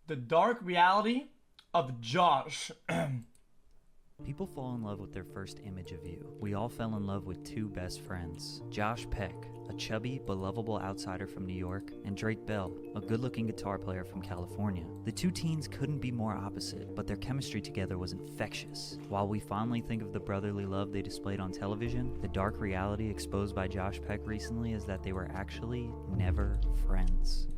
The dark reality of Josh. People fall in love with their first image of you. We all fell in love with two best friends. Josh Peck, a chubby but lovable outsider from New York, and Drake Bell, a good-looking guitar player from California. The two teens couldn't be more opposite, but their chemistry together was infectious. While we fondly think of the brotherly love they displayed on television, the dark reality exposed by Josh Peck recently is that they were actually never friends.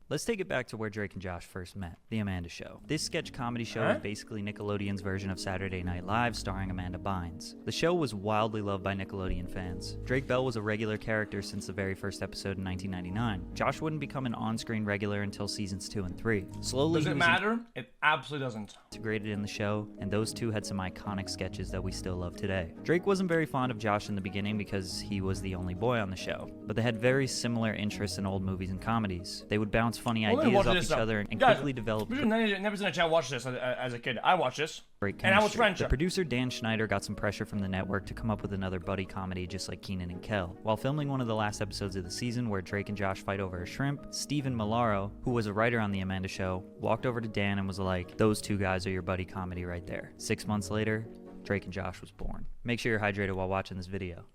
Let's take it back to where Drake and Josh first met, The Amanda Show. This sketch comedy show is basically Nickelodeon's version of Saturday Night Live starring Amanda Bynes. The show was wildly loved by Nickelodeon fans. Drake Bell was a regular character since the very first episode in 1999. Josh wouldn't become an on-screen regular until seasons 2 and 3. Slowly, Does it matter? It absolutely doesn't. Integrated in the show, and those two had some iconic sketches that we still love today. Drake wasn't very fond of Josh in the beginning because he was the only boy on the show, but they had very similar interests in old movies and comedies. They would bounce funny ideas off each other and quickly develop. Never seen a chat watch this as a kid. I watched this. Great and I was chemistry. friendship. The producer Dan Schneider got some pressure from the network to come up with another buddy comedy just like Keenan and Kel. While filming one of the last episodes of the season where Drake and Josh fight over a shrimp, Stephen Malaro, who was a writer on The Amanda Show, walked over to Dan and was like, "Those two guys are your buddy comedy right there." 6 months later, Drake and Josh was born. Make sure you're hydrated while watching this video.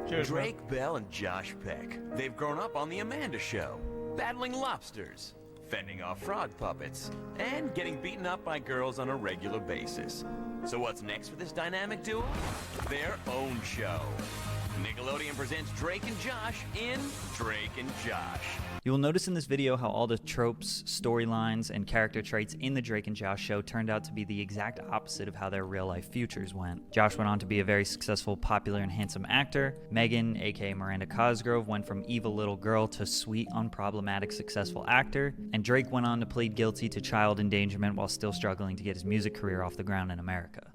Cheers, Drake Bell and Josh Peck. They've grown up on The Amanda Show, battling lobsters, fending off frog puppets, and getting beaten up by girls on a regular basis. So what's next for this dynamic duo? Their own show. Nickelodeon presents Drake and Josh in Drake and Josh. You will notice in this video how all the tropes, storylines, and character traits in the Drake and Josh show turned out to be the exact opposite of how their real-life futures went. Josh went on to be a very successful, popular, and handsome actor. Megan, aka Miranda Cosgrove, went from evil little girl to sweet, unproblematic, successful actor. And Drake went on to plead guilty to child endangerment while still struggling to get his music career off the ground in America.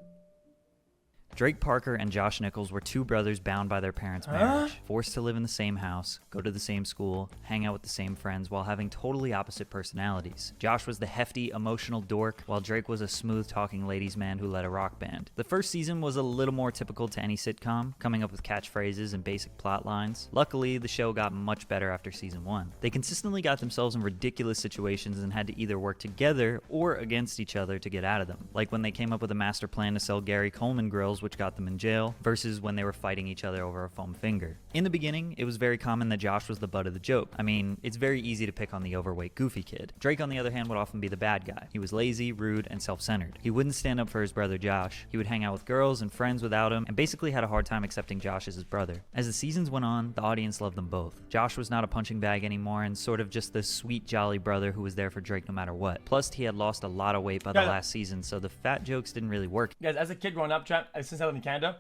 Drake Parker and Josh Nichols were two brothers bound by their parents' marriage, forced to live in the same house, go to the same school, hang out with the same friends while having totally opposite personalities. Josh was the hefty, emotional dork, while Drake was a smooth-talking ladies' man who led a rock band. The first season was a little more typical to any sitcom, coming up with catchphrases and basic plot lines. Luckily, the show got much better after season 1. They consistently got themselves in ridiculous situations and had to either work together or against each other to get out of them, like when they came up with a master plan to sell Gary Coleman grills, which got them in jail, versus when they were fighting each other over a foam finger. In the beginning, it was very common that Josh was the butt of the joke. I mean, it's very easy to pick on the overweight, goofy kid. Drake, on the other hand, would often be the bad guy. He was lazy, rude, and self-centered. He wouldn't stand up for his brother Josh. He would hang out with girls and friends without him, and basically had a hard time accepting Josh as his brother. As the seasons went on, the audience loved them both. Josh was not a punching bag anymore and sort of just the sweet, jolly brother who was there for Drake no matter what. Plus, he had lost a lot of weight by the last season, so the fat jokes didn't really work. Guys, as a kid growing up, chat, since I live in Canada,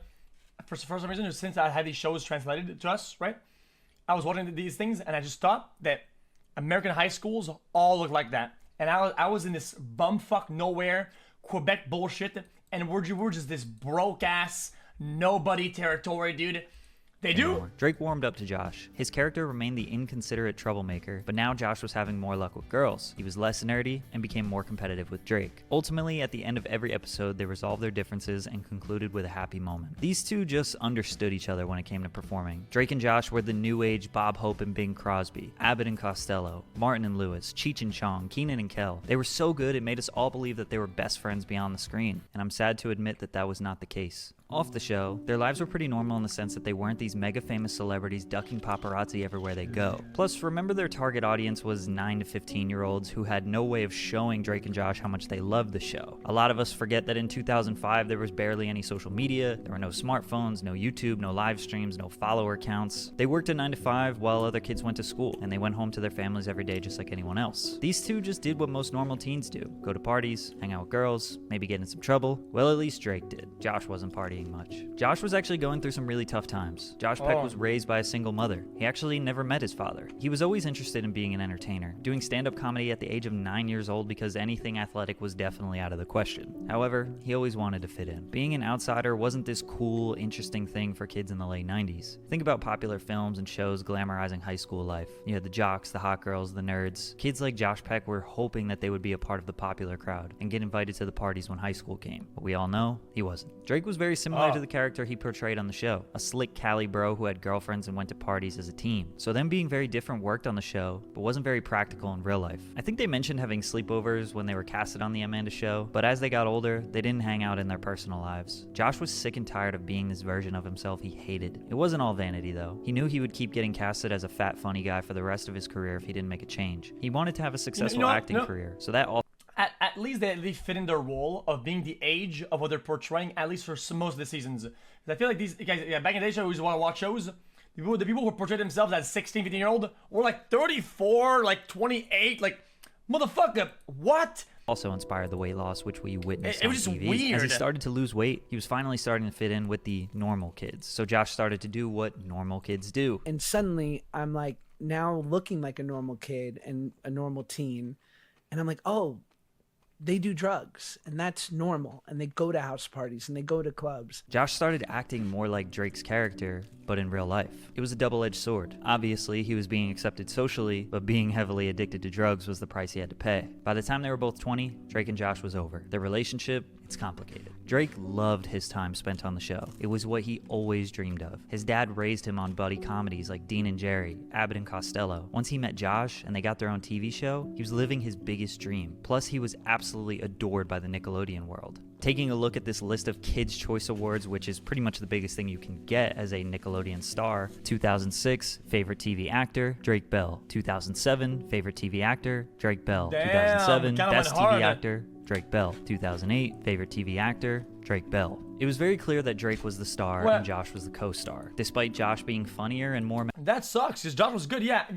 for some reason, since I had these shows translated to us, right? I was watching these things, and I just thought that American high schools all look like that. And I was in this bumfuck nowhere Quebec bullshit, and we're just this broke ass nobody territory, dude. They do? Drake warmed up to Josh. His character remained the inconsiderate troublemaker, but now Josh was having more luck with girls. He was less nerdy and became more competitive with Drake. Ultimately, at the end of every episode, they resolved their differences and concluded with a happy moment. These two just understood each other when it came to performing. Drake and Josh were the new age Bob Hope and Bing Crosby, Abbott and Costello, Martin and Lewis, Cheech and Chong, Keenan and Kel. They were so good it made us all believe that they were best friends beyond the screen, and I'm sad to admit that that was not the case. Off the show, their lives were pretty normal in the sense that they weren't these mega famous celebrities ducking paparazzi everywhere they go. Plus, remember their target audience was 9 to 15-year-olds who had no way of showing Drake and Josh how much they loved the show. A lot of us forget that in 2005 there was barely any social media, there were no smartphones, no YouTube, no live streams, no follower counts. They worked a 9 to 5 while other kids went to school, and they went home to their families every day just like anyone else. These two just did what most normal teens do. Go to parties, hang out with girls, maybe get in some trouble. Well, at least Drake did. Josh wasn't partying much. Josh was actually going through some really tough times. Josh Peck was raised by a single mother. He actually never met his father. He was always interested in being an entertainer, doing stand-up comedy at the age of 9 years old because anything athletic was definitely out of the question. However, he always wanted to fit in. Being an outsider wasn't this cool, interesting thing for kids in the late 90s. Think about popular films and shows glamorizing high school life. You had the jocks, the hot girls, the nerds. Kids like Josh Peck were hoping that they would be a part of the popular crowd and get invited to the parties when high school came. But we all know he wasn't. Drake was very similar to the character he portrayed on the show, a slick Cali bro who had girlfriends and went to parties as a team. So them being very different worked on the show, but wasn't very practical in real life. I think they mentioned having sleepovers when they were casted on the Amanda show, but as they got older, they didn't hang out in their personal lives. Josh was sick and tired of being this version of himself he hated. It wasn't all vanity though. He knew he would keep getting casted as a fat funny guy for the rest of his career if he didn't make a change. He wanted to have a successful acting career, so that all at least they fit in their role of being the age of what they're portraying, at least for most of the seasons. I feel like these guys, back in the day, I always want to watch shows. The people who portray themselves as 16, 15-year-old were like 34, like 28, like, motherfucker, what? Also inspired the weight loss, which we witnessed It on was just TV. weird. As he started to lose weight, he was finally starting to fit in with the normal kids. So Josh started to do what normal kids do. And suddenly, I'm like now looking like a normal kid and a normal teen. And I'm like, oh, they do drugs, and that's normal, and they go to house parties, and they go to clubs. Josh started acting more like Drake's character, but in real life. It was a double-edged sword. Obviously, he was being accepted socially, but being heavily addicted to drugs was the price he had to pay. By the time they were both 20, Drake and Josh was over. Their relationship, it's complicated. Drake loved his time spent on the show. It was what he always dreamed of. His dad raised him on buddy comedies like Dean and Jerry, Abbott and Costello. Once he met Josh and they got their own TV show, he was living his biggest dream. Plus, he was absolutely adored by the Nickelodeon world. Taking a look at this list of Kids' Choice Awards, which is pretty much the biggest thing you can get as a Nickelodeon star. 2006, Favorite TV Actor, Drake Bell. 2007, Favorite TV Actor, Drake Bell. Damn, 2007, kinda Best went hard. TV Actor, Drake Bell. 2008, Favorite TV Actor, Drake Bell. It was very clear that Drake was the star and Josh was the co-star, despite Josh being funnier and more... That sucks, because Josh was good, yeah.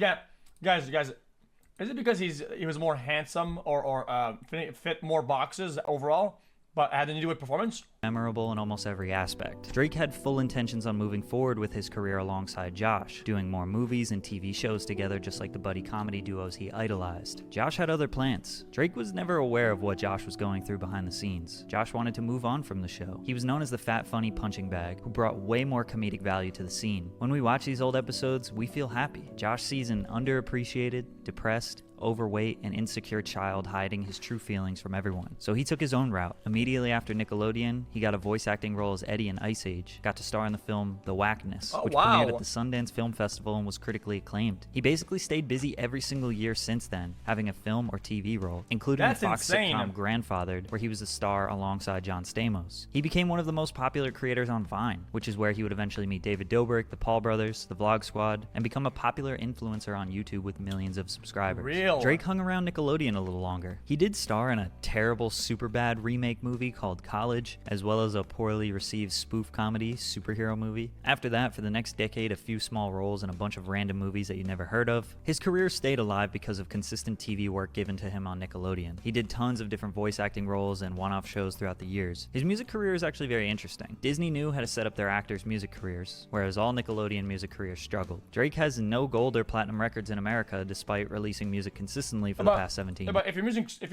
Guys, is it because he was more handsome or fit more boxes overall? But it had to do with performance? memorable in almost every aspect. Drake had full intentions on moving forward with his career alongside Josh, doing more movies and TV shows together just like the buddy comedy duos he idolized. Josh had other plans. Drake was never aware of what Josh was going through behind the scenes. Josh wanted to move on from the show. He was known as the fat funny punching bag, who brought way more comedic value to the scene. When we watch these old episodes, we feel happy. Josh sees an underappreciated, depressed, overweight, and insecure child hiding his true feelings from everyone. So he took his own route. Immediately after Nickelodeon, he got a voice acting role as Eddie in Ice Age, got to star in the film The Whackness, which premiered at the Sundance Film Festival and was critically acclaimed. He basically stayed busy every single year since then, having a film or TV role, including the Fox sitcom Grandfathered, where he was a star alongside John Stamos. He became one of the most popular creators on Vine, which is where he would eventually meet David Dobrik, the Paul brothers, the Vlog Squad, and become a popular influencer on YouTube with millions of subscribers. Drake hung around Nickelodeon a little longer. He did star in a terrible Superbad remake movie called College, as well as a poorly received spoof comedy superhero movie. After that, for the next decade, a few small roles in a bunch of random movies that you never heard of. His career stayed alive because of consistent TV work given to him on Nickelodeon. He did tons of different voice acting roles and one-off shows throughout the years. His music career is actually very interesting. Disney knew how to set up their actors' music careers, whereas all Nickelodeon music careers struggled. Drake has no gold or platinum records in America despite releasing music consistently for the past 17 years. But if your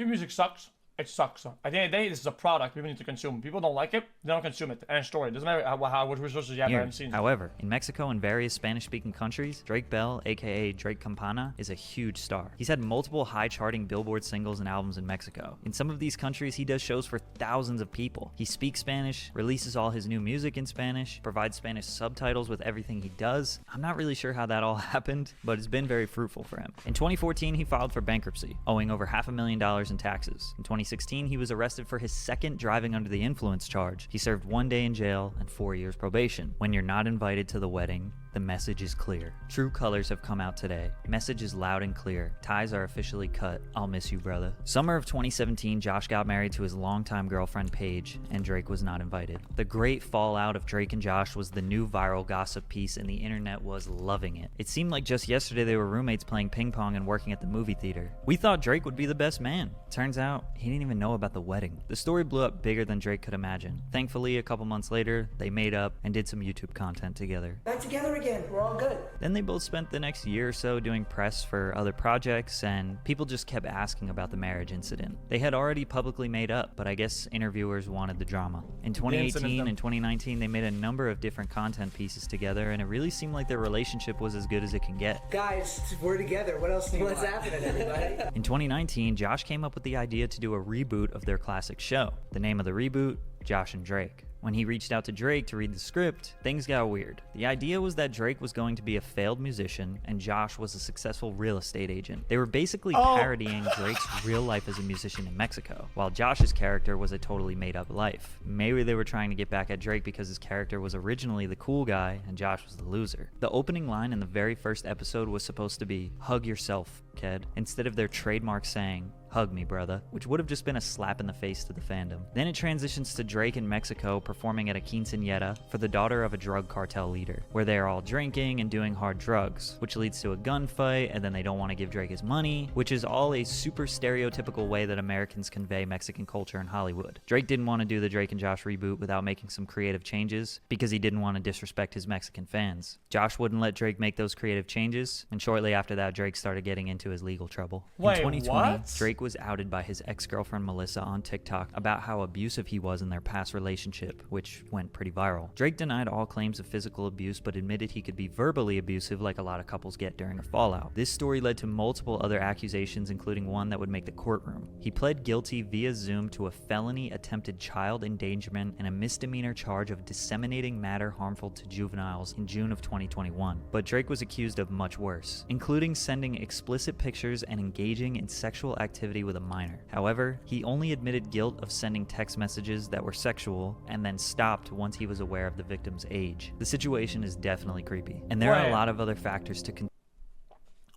music sucks, it sucks. At the end of the day, this is a product people need to consume. People don't like it, they don't consume it. End of story. It doesn't matter which resources you have behind the scenes. However, in Mexico and various Spanish-speaking countries, Drake Bell, aka Drake Campana, is a huge star. He's had multiple high-charting Billboard singles and albums in Mexico. In some of these countries, he does shows for thousands of people. He speaks Spanish, releases all his new music in Spanish, provides Spanish subtitles with everything he does. I'm not really sure how that all happened, but it's been very fruitful for him. In 2014, he filed for bankruptcy, owing over $500,000 in taxes. In 2016, he was arrested for his second driving under the influence charge. He served 1 day in jail and 4 years probation. When you're not invited to the wedding, the message is clear. True colors have come out today. Message is loud and clear. Ties are officially cut. I'll miss you, brother. Summer of 2017, Josh got married to his longtime girlfriend, Paige, and Drake was not invited. The great fallout of Drake and Josh was the new viral gossip piece, and the internet was loving it. It seemed like just yesterday they were roommates playing ping pong and working at the movie theater. We thought Drake would be the best man. Turns out, he didn't even know about the wedding. The story blew up bigger than Drake could imagine. Thankfully, a couple months later, they made up and did some YouTube content together. Back together again. We're all good. Then they both spent the next year or so doing press for other projects, and people just kept asking about the marriage incident. They had already publicly made up, but I guess interviewers wanted the drama. In 2018 and 2019, they made a number of different content pieces together, and it really seemed like their relationship was as good as it can get. Guys, we're together. What else do you want? What's happening, everybody? In 2019, Josh came up with the idea to do a reboot of their classic show. The name of the reboot, Josh and Drake. When he reached out to Drake to read the script, things got weird. The idea was that Drake was going to be a failed musician and Josh was a successful real estate agent. They were basically parodying Drake's real life as a musician in Mexico, while Josh's character was a totally made-up life. Maybe they were trying to get back at Drake because his character was originally the cool guy and Josh was the loser. The opening line in the very first episode was supposed to be, "Hug yourself, kid," instead of their trademark saying, "Hug me, brother," which would have just been a slap in the face to the fandom. Then it transitions to Drake in Mexico performing at a quinceañera for the daughter of a drug cartel leader, where they are all drinking and doing hard drugs, which leads to a gunfight, and then they don't want to give Drake his money, which is all a super stereotypical way that Americans convey Mexican culture in Hollywood. Drake didn't want to do the Drake and Josh reboot without making some creative changes because he didn't want to disrespect his Mexican fans. Josh wouldn't let Drake make those creative changes, and shortly after that, Drake started getting into his legal trouble. Wait, in 2020, what? Drake was outed by his ex-girlfriend Melissa on TikTok about how abusive he was in their past relationship, which went pretty viral. Drake denied all claims of physical abuse but admitted he could be verbally abusive like a lot of couples get during a fallout. This story led to multiple other accusations, including one that would make the courtroom. He pled guilty via Zoom to a felony attempted child endangerment and a misdemeanor charge of disseminating matter harmful to juveniles in June of 2021. But Drake was accused of much worse, including sending explicit pictures and engaging in sexual activity with a minor. However, he only admitted guilt of sending text messages that were sexual and then stopped once he was aware of the victim's age. The situation is definitely creepy, and there are a lot of other factors to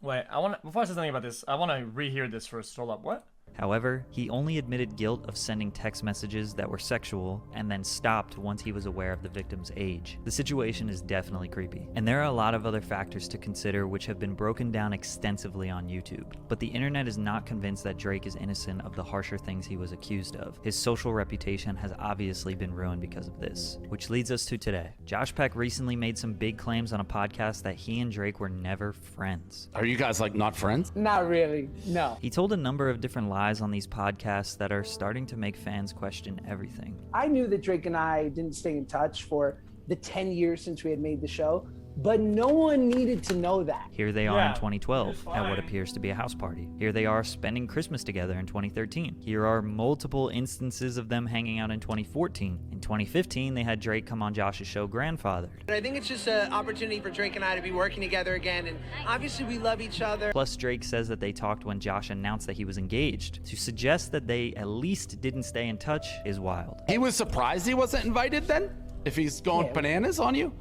Wait, before I say something about this, I want to rehear this first. Hold up, what? However, he only admitted guilt of sending text messages that were sexual and then stopped once he was aware of the victim's age. The situation is definitely creepy. And there are a lot of other factors to consider which have been broken down extensively on YouTube. But the internet is not convinced that Drake is innocent of the harsher things he was accused of. His social reputation has obviously been ruined because of this. Which leads us to today. Josh Peck recently made some big claims on a podcast that he and Drake were never friends. Are you guys like not friends? Not really, no. He told a number of different lies on these podcasts that are starting to make fans question everything. I knew that Drake and I didn't stay in touch for the 10 years since we had made the show, but no one needed to know that. Here they are in Yeah, 2012 it's at what fine. appears to be a house party. Here they are spending Christmas together in 2013. Here are multiple instances of them hanging out in 2014. In 2015, they had Drake come on Josh's show Grandfathered. I think it's just an opportunity for Drake and I to be working together again, and obviously we love each other. Plus, Drake says that they talked when Josh announced that he was engaged. To suggest that they at least didn't stay in touch is wild. He was surprised he wasn't invited then? If he's going bananas on you?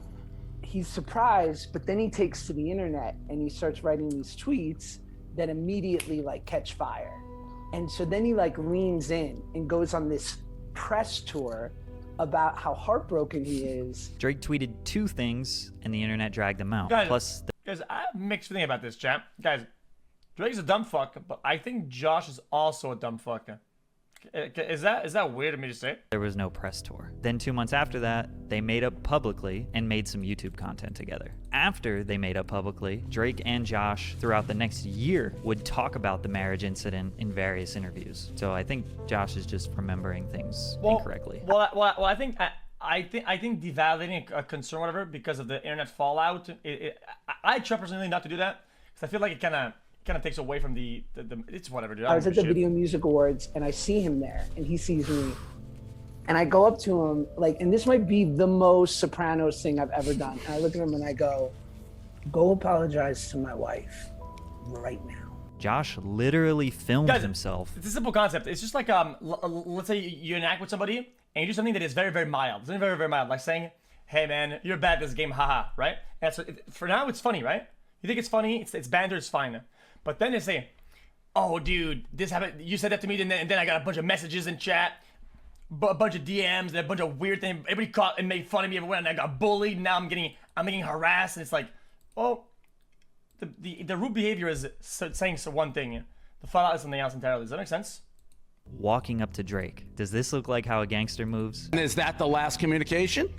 He's surprised, but then he takes to the internet and he starts writing these tweets that immediately like catch fire. And so then he like leans in and goes on this press tour about how heartbroken he is. Drake tweeted two things and the internet dragged them out. Guys, Plus, guys, I have a mixed feeling about this, chap. Guys, Drake's a dumb fuck, but I think Josh is also a dumb fuck. Is that weird of me to say? there was no press tour. Then 2 months after that, they made up publicly and made some YouTube content together. After they made up publicly, Drake and Josh throughout the next year would talk about the marriage incident in various interviews. So I think Josh is just remembering things incorrectly. Well, I think devalidating a concern, whatever, because of the internet fallout. I try personally not to do that because I feel like it kind of takes away from the it's whatever, dude. I was at the Shit. Video Music Awards and I see him there and he sees me. And I go up to him, like, and this might be the most Sopranos thing I've ever done. And I look at him and I go apologize to my wife right now. Josh literally filmed Guys, himself. It's a simple concept. It's just like let's say you interact with somebody and you do something that is very, very mild. Something very, very mild, like saying, "Hey man, you're bad at this game, haha," right? And so for now, it's funny, right? You think it's funny? It's banter, it's fine. But then they say, "Oh, dude, this happened. You said that to me, and then I got a bunch of messages in chat, a bunch of DMs, and a bunch of weird things. Everybody caught and made fun of me everywhere, and I got bullied. Now I'm getting harassed, and it's like, well, the rude behavior is saying one thing. The fallout is something else entirely. Does that make sense? Walking up to Drake. Does this look like how a gangster moves? And is that the last communication?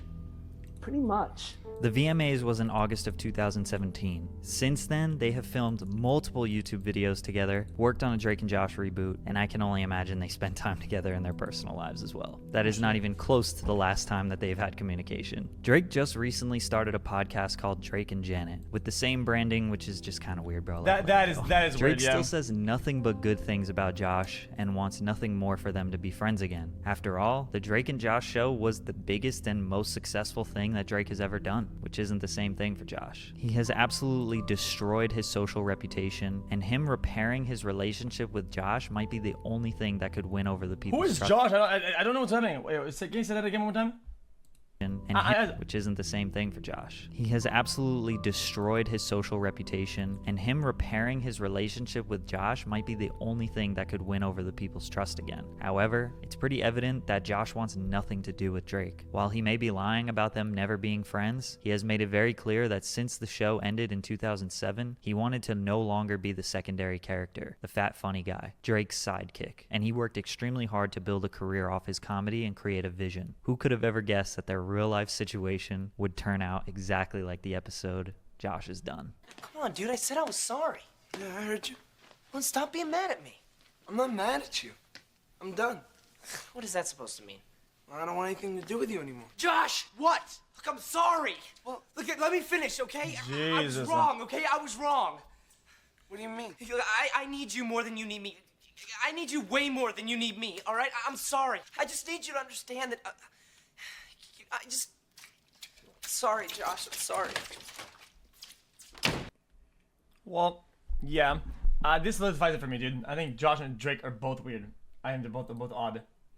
Pretty much. The VMAs was in August of 2017. Since then, they have filmed multiple YouTube videos together, worked on a Drake and Josh reboot, and I can only imagine they spent time together in their personal lives as well. That is not even close to the last time that they've had communication. Drake just recently started a podcast called Drake and Janet, with the same branding, which is just kind of weird, bro. That is Drake weird, yeah. still says nothing but good things about Josh and wants nothing more for them to be friends again. After all, the Drake and Josh show was the biggest and most successful thing that Drake has ever done, which isn't the same thing for Josh. He has absolutely destroyed his social reputation, and him repairing his relationship with Josh might be the only thing that could win over the people. Who is Josh? I don't know what's happening. Wait, can you say that again one more time? Which isn't the same thing for Josh. He has absolutely destroyed his social reputation, and him repairing his relationship with Josh might be the only thing that could win over the people's trust again. However, it's pretty evident that Josh wants nothing to do with Drake. While he may be lying about them never being friends, he has made it very clear that since the show ended in 2007, he wanted to no longer be the secondary character, the fat funny guy, Drake's sidekick, and he worked extremely hard to build a career off his comedy and create a vision. Who could have ever guessed that their real life situation would turn out exactly like the episode Josh has done? Come on, dude, I said I was sorry. Yeah, I heard you. Well, stop being mad at me. I'm not mad at you. I'm done. What is that supposed to mean? I don't want anything to do with you anymore. Josh, what? Look, I'm sorry. Well, look, let me finish, okay? I was Jesus. wrong, okay? I was wrong. What do you mean? I need you more than you need me. I need you way more than you need me, all right? I'm sorry. I just need you to understand that... Sorry, Josh, I'm sorry. Well, yeah. This solidifies it for me, dude. I think Josh and Drake are both weird. I think they're both odd.